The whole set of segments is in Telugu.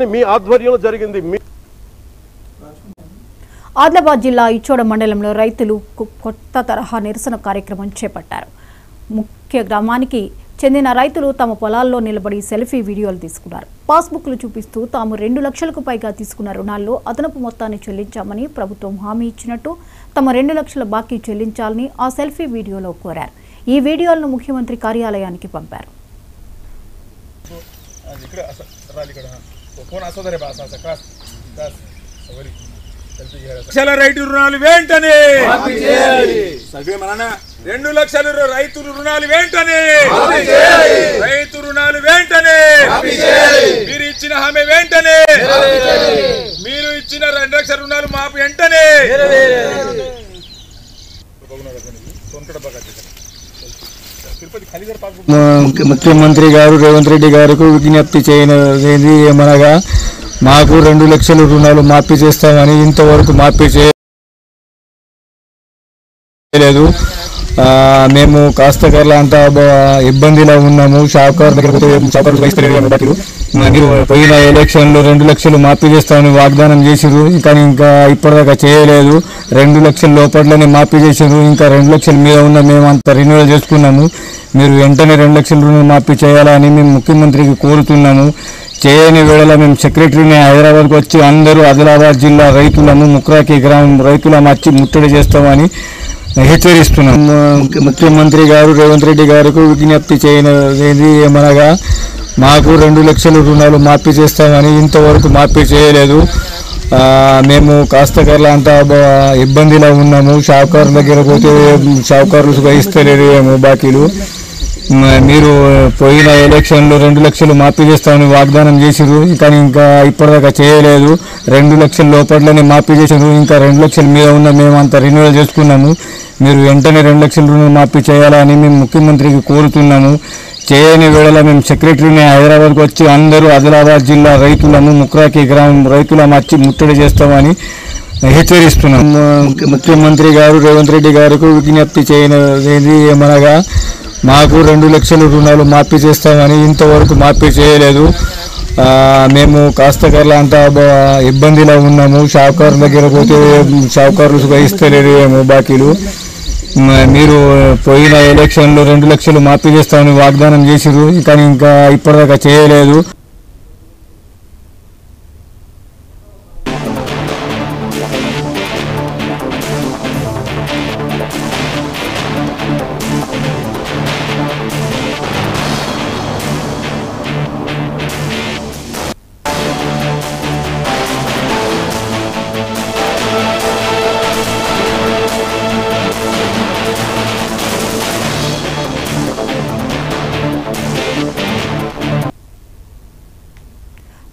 మీ ఆధ్వర్యంలో జరిగింది. ఆదిలాబాద్ జిల్లా ఇచ్చోడ మండలంలో రైతులు కొత్త తరహా నిరసన కార్యక్రమం చేపట్టారు. ముఖ్య గ్రామానికి చెందిన రైతులు తమ పొలాల్లో నిలబడి సెల్ఫీ వీడియోలు తీసుకున్నారు. పాస్బుక్లు చూపిస్తూ తాము 2 లక్షలకు పైగా తీసుకున్న రుణాల్లో అదనపు మొత్తాన్ని చెల్లించామని ప్రభుత్వం హామీ ఇచ్చినట్టు తమ 2 లక్షల బాకీ చెల్లించాలని ఆ సెల్ఫీ వీడియోలో కోరారు. ఈ వీడియోలను ముఖ్యమంత్రి కార్యాలయానికి పంపారు. రైతు రుణాలు వెంటనే 2 లక్షల రైతులు రుణాలు వెంటనే రైతు రుణాలు వెంటనే మీరు ఇచ్చిన హామీ వెంటనే మీరు ఇచ్చిన 2 లక్షల రుణాలు మాపు వెంటనే ముఖ్యమంత్రి గారు రేవంత్ రెడ్డి గారికి విజ్ఞప్తి చేయనిది ఏమనగా మాకు 2 లక్షల రుణాలు మాఫీ చేస్తామని ఇంతవరకు మాఫీ చేయలేదు. మేము కాస్తకర్ల అంతా ఇబ్బందిలో ఉన్నాము. షావుకారు దగ్గర మీరు పోయిన ఎలక్షన్లో 2 లక్షలు మాఫీ చేస్తామని వాగ్దానం చేసిరు, కానీ ఇంకా ఇప్పటిదాకా చేయలేదు. 2 లక్షల లోపట్లోనే మాఫీ చేసిరు. ఇంకా 2 లక్షల మీద ఉన్న మేము అంత రెన్యువల్ చేసుకున్నాము. మీరు వెంటనే 2 లక్షల రుణాలు మాఫీ చేయాలని మేము ముఖ్యమంత్రికి కోరుతున్నాము. చేయని వేళ మేము సెక్రటరీని హైదరాబాద్కు వచ్చి అందరూ ఆదిలాబాద్ జిల్లా రైతులను ముక్రాకి గ్రామం రైతులను వచ్చి ముట్టడి చేస్తామని హెచ్చరిస్తున్నాం. ముఖ్యమంత్రి గారు రేవంత్ రెడ్డి గారికి విజ్ఞప్తి చేయనిది ఏమనగా మాకు 2 లక్షల రుణాలు మాఫీ చేస్తామని ఇంతవరకు మాఫీ చేయలేదు. మేము కాస్తకర్ల అంతా ఇబ్బందిలో ఉన్నాము. షావుకారు దగ్గర పోతే షావుకారులు ఇస్తలేరు ఏమో బాకీలు. మీరు పోయిన ఎలక్షన్లో 2 లక్షలు మాఫీ చేస్తామని వాగ్దానం చేసిరు, కానీ ఇంకా ఇప్పటిదాకా చేయలేదు. 2 లక్షల లోపట్లోనే మాఫీ చేసిరు. ఇంకా 2 లక్షల మీద ఉన్న మేము అంత రెన్యువల్ చేసుకున్నాము. మీరు వెంటనే 2 లక్షల రుణాలు మాఫీ చేయాలని మేము ముఖ్యమంత్రికి కోరుతున్నాము. చేయని వేళ మేము సెక్రటరీని హైదరాబాద్కు వచ్చి అందరూ ఆదిలాబాద్ జిల్లా రైతులను ముక్రాకి గ్రామం రైతులను వచ్చి ముట్టడి చేస్తామని హెచ్చరిస్తున్నాం. ముఖ్యమంత్రి గారు రేవంత్ రెడ్డి గారికి విజ్ఞప్తి చేయనిది ఏమనగా మాకు 2 లక్షల రుణాలు మాఫీ చేస్తామని ఇంతవరకు మాఫీ చేయలేదు. మేము కాస్తకర్ల అంతా ఇబ్బందిలో ఉన్నాము. షావుకారు దగ్గర పోతే షావుకారులు ఇస్తలేరు ఏమో బాకీలు. మీరు పోయిన ఎలక్షన్లో 2 లక్షలు మాఫీ చేస్తామని వాగ్దానం చేసిరు, కానీ ఇంకా ఇప్పటిదాకా చేయలేదు.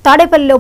తాడేపల్లిలో